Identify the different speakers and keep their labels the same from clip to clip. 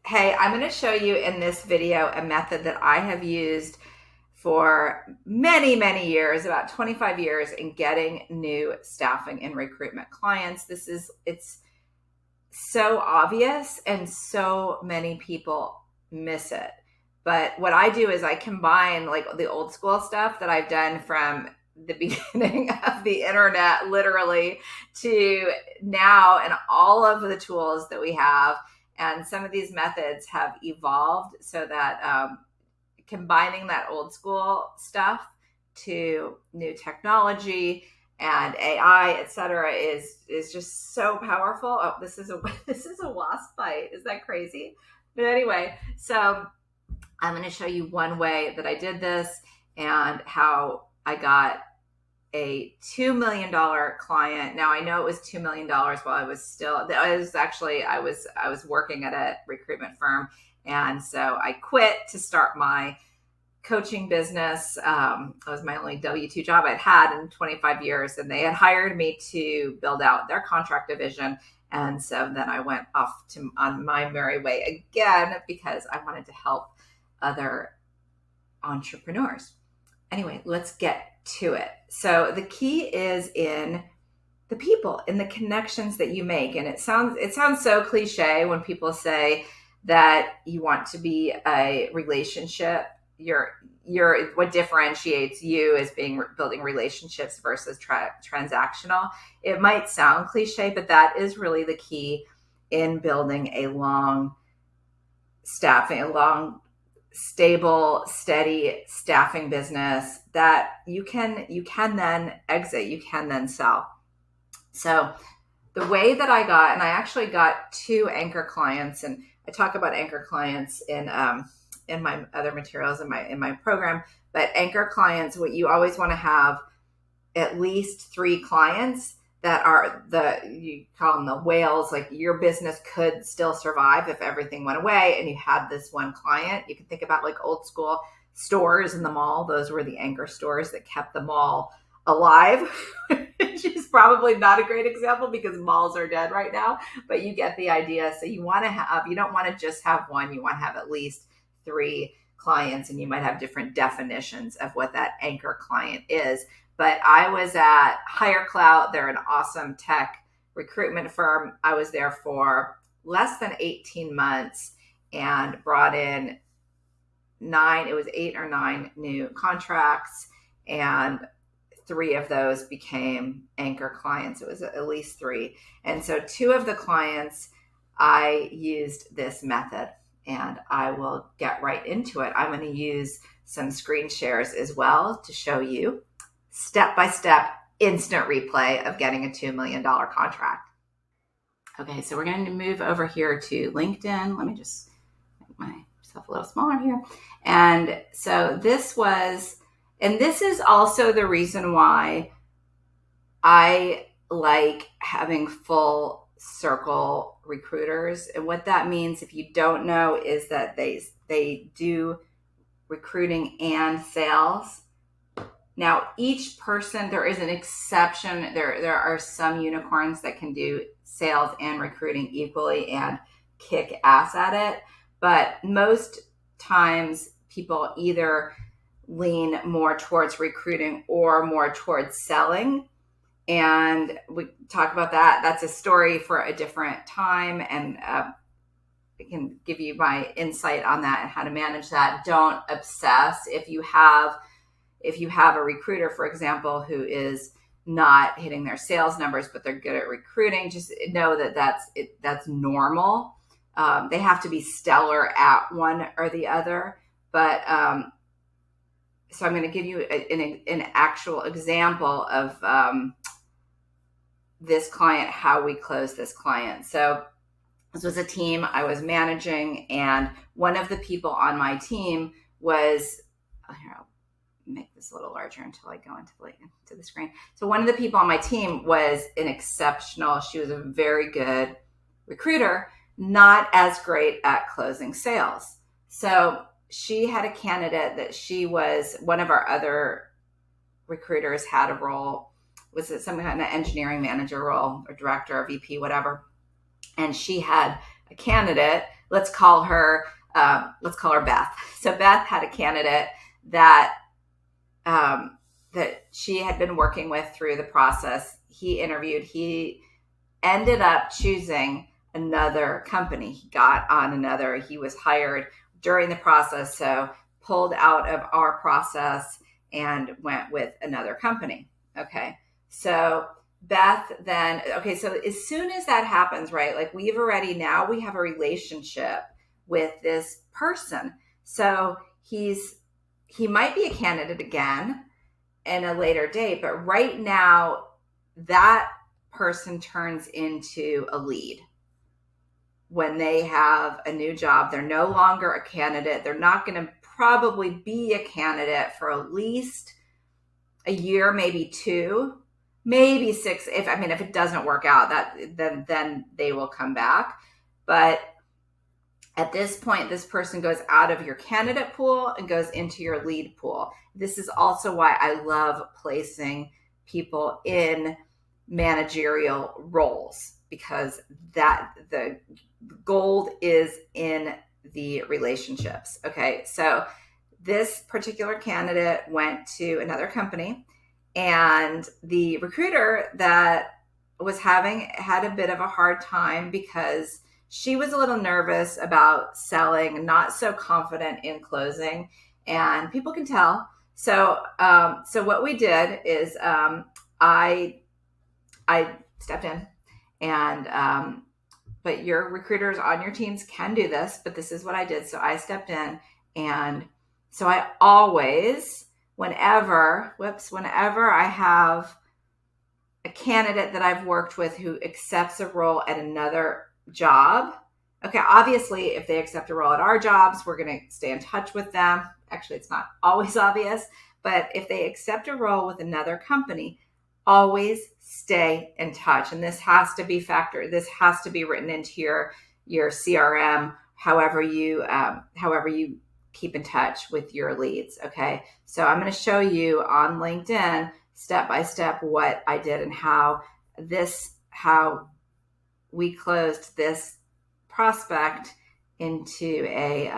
Speaker 1: Hey, I'm going to show you in this video a method that I have used for many, many years, about 25 years, in getting new staffing and recruitment clients. It's so obvious and so many people miss it. But what I do is I combine like the old school stuff that I've done from the beginning of the internet, literally, to now, and all of the tools that we have. And some of these methods have evolved so that combining that old school stuff to new technology and AI, et cetera, is just so powerful. Oh, this is a this is a wasp bite. Is that crazy? But anyway, so I'm going to show you one way that I did this and how I got a $2 million client. Now I know it was $2 million while I was working at a recruitment firm. And so I quit to start my coaching business. It was my only W-2 job I'd had in 25 years. And they had hired me to build out their contract division. And so then I went off on my merry way again because I wanted to help other entrepreneurs. Anyway, let's get to it. So the key is in the people, in the connections that you make. And it sounds so cliche when people say that you want to be a relationship. You're what differentiates you as building relationships versus transactional. It might sound cliche, but that is really the key in building a long stable, steady staffing business that you can then exit, you can then sell. So the way that and I actually got 2 anchor clients, and I talk about anchor clients in my other materials in my program. But anchor clients, what you always want to have at least 3 clients that are you call them the whales. Like your business could still survive if everything went away and you had this one client. You can think about like old school stores in the mall. Those were the anchor stores that kept the mall alive, which is probably not a great example because malls are dead right now, but you get the idea. So you don't want to just have one, you want to have at least 3 clients, and you might have different definitions of what that anchor client is. But I was at Hire Clout. They're an awesome tech recruitment firm. I was there for less than 18 months and brought in 8 or 9 new contracts, and 3 of those became anchor clients. It was at least 3. And so 2 of the clients, I used this method, and I will get right into it. I'm going to use some screen shares as well to show you step-by-step instant replay of getting a $2 million contract. Okay, so we're going to move over here to LinkedIn. Let me just make myself a little smaller here. And so this is also the reason why I like having full circle recruiters. And what that means, if you don't know, is that they do recruiting and sales. Now, each person, there is an exception. There are some unicorns that can do sales and recruiting equally and kick ass at it. But most times people either lean more towards recruiting or more towards selling. And we talk about that. That's a story for a different time. And I can give you my insight on that and how to manage that. Don't obsess. If you have a recruiter, for example, who is not hitting their sales numbers, but they're good at recruiting, just know that that's normal. They have to be stellar at one or the other. But so I'm going to give you an actual example of this client, how we closed this client. So this was a team I was managing, and one of the people on my team was, here, I'll make this a little larger until I go into the screen. So one of the people on my team was she was a very good recruiter, not as great at closing sales. So she had a candidate that one of our other recruiters had a role, was it some kind of engineering manager role or director or VP, whatever. And she had a candidate let's call her Beth. So Beth had a candidate that that she had been working with through the process. He interviewed. He ended up choosing another company. He was hired during the process, so pulled out of our process and went with another company. Okay. So Beth then, okay, so as soon as that happens, right, like we have a relationship with this person. So he might be a candidate again in a later date, but right now that person turns into a lead. When they have a new job, they're no longer a candidate. They're not going to probably be a candidate for at least a year, maybe 2, maybe 6. If it doesn't work out, then they will come back. But at this point, this person goes out of your candidate pool and goes into your lead pool. This is also why I love placing people in managerial roles, because that the gold is in the relationships. Okay, so this particular candidate went to another company, and the recruiter that was had a bit of a hard time because she was a little nervous about selling, not so confident in closing, and people can tell. So what we did is I stepped in, and but your recruiters on your teams can do this, but this is what I did. So I stepped in, and so I always, whenever I have a candidate that I've worked with who accepts a role at another job, okay, obviously if they accept a role at our jobs, we're going to stay in touch with them. Actually, it's not always obvious, but if they accept a role with another company, always stay in touch. And this has to be this has to be written into your CRM, however you keep in touch with your leads. Okay. So I'm going to show you on LinkedIn step by step what I did and how we closed this prospect into a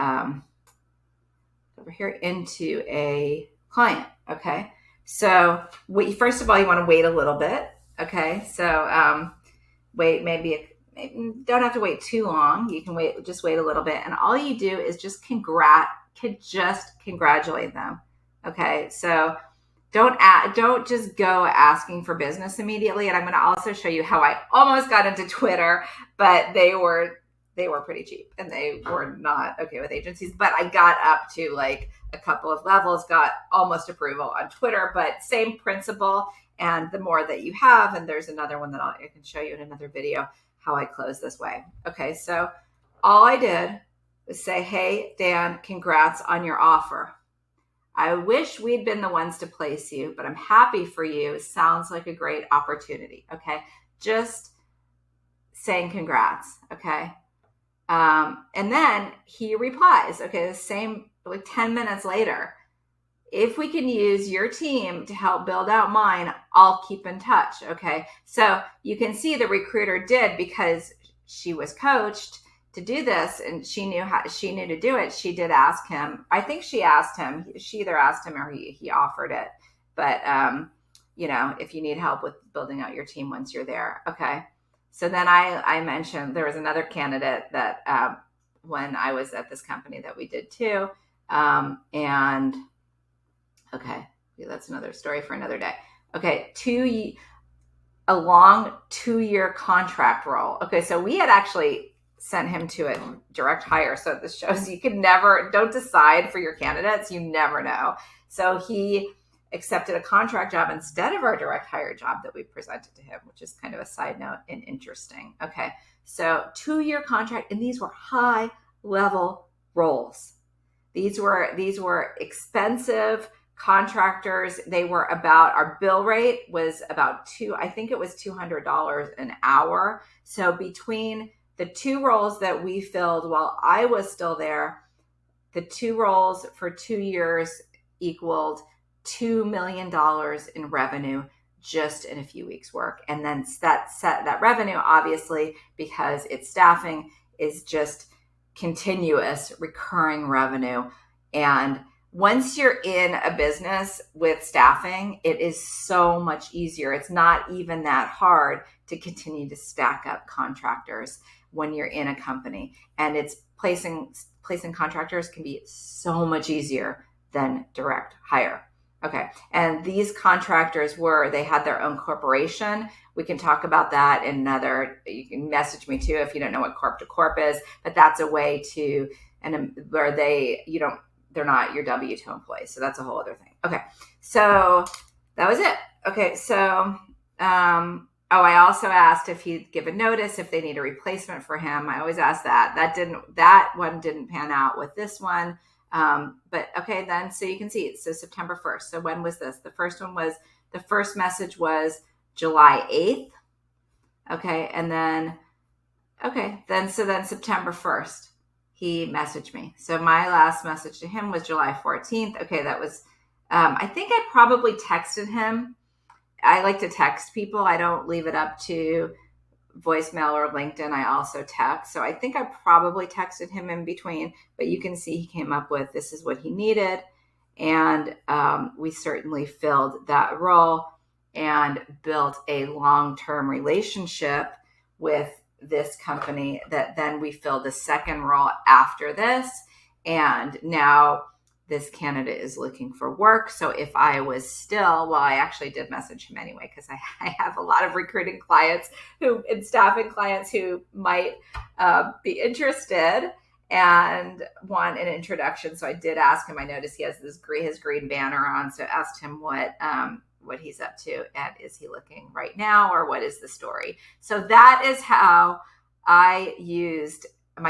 Speaker 1: client. Okay. So first of all, you want to wait a little bit. Okay. So wait, maybe don't have to wait too long. You can just wait a little bit. And all you do is just congratulate them. Okay. So don't just go asking for business immediately. And I'm going to also show you how I almost got into Twitter, but they were pretty cheap and they were not okay with agencies. But I got up to like a couple of levels, got almost approval on Twitter, but same principle. And the more that you have, and there's another one that I can show you in another video, how I close this way. Okay, so all I did was say, hey, Dan, congrats on your offer. I wish we'd been the ones to place you, but I'm happy for you. Sounds like a great opportunity. Okay, just saying congrats. Okay. And then he replies, okay, the same, like 10 minutes later, if we can use your team to help build out mine, I'll keep in touch. Okay. So you can see the recruiter did, because she was coached to do this and she knew to do it. She did ask him. I think she asked him, she either asked him or he offered it. But, if you need help with building out your team once you're there. Okay. So then I mentioned there was another candidate that when I was at this company that we did too. And okay, that's another story for another day. Okay, a long 2-year contract role. Okay, so we had actually sent him to a direct hire. So this shows you don't decide for your candidates. You never know. So he accepted a contract job instead of our direct hire job that we presented to him, which is kind of a side note and interesting. Okay, so 2-year contract, and these were high level roles. These were expensive contractors. Our bill rate was about $200 an hour. So between the 2 roles that we filled while I was still there, the 2 roles for 2 years equaled $2 million in revenue just in a few weeks' work. And then that revenue, obviously, because it's staffing, is just continuous recurring revenue. And once you're in a business with staffing, it is so much easier. It's not even that hard to continue to stack up contractors when you're in a company. And it's placing contractors can be so much easier than direct hire. Okay. And these contractors they had their own corporation. We can talk about that in another, you can message me too if you don't know what corp to corp is, but that's a way to, and where they're not your W-2 employees. So that's a whole other thing. Okay. So that was it. Okay. So, I also asked if he'd give a notice if they need a replacement for him. I always ask that. That one didn't pan out with this one. But okay, then, so you can see it. So September 1st. So when was this? The first message was July 8th. Okay. And then September 1st, he messaged me. So my last message to him was July 14th. Okay. That was, I think I probably texted him. I like to text people. I don't leave it up to voicemail or LinkedIn. I also text. So I think I probably texted him in between, but you can see he came up with, this is what he needed. And we certainly filled that role and built a long-term relationship with this company that then we filled the second role after this. And now this candidate is looking for work. So if I was still, well, I actually did message him anyway, because I have a lot of recruiting clients and staffing clients who might be interested and want an introduction. So I did ask him. I noticed he has his green banner on. So I asked him what he's up to and is he looking right now, or what is the story? So that is how my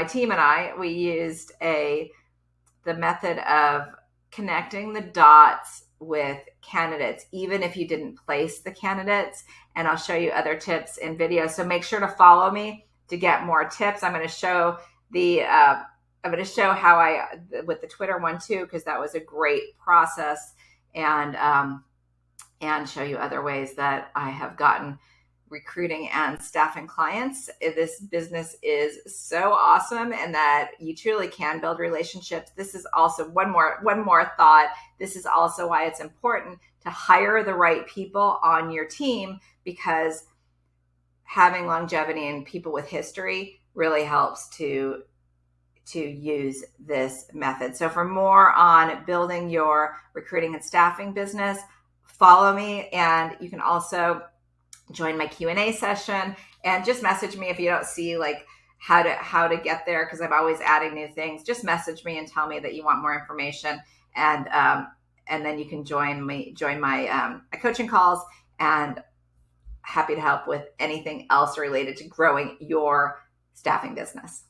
Speaker 1: team and we used the method of connecting the dots with candidates, even if you didn't place the candidates. And I'll show you other tips in videos. So make sure to follow me to get more tips. I'm going to show how with the Twitter one too, because that was a great process, and show you other ways that I have gotten recruiting and staffing clients. This business is so awesome, and that you truly can build relationships. This is also one more thought. This is also why it's important to hire the right people on your team, because having longevity and people with history really helps to use this method. So for more on building your recruiting and staffing business, follow me, and you can also join my Q&A session, and just message me if you don't see like how to get there, because I'm always adding new things. Just message me and tell me that you want more information, and then you can join my coaching calls, and happy to help with anything else related to growing your staffing business.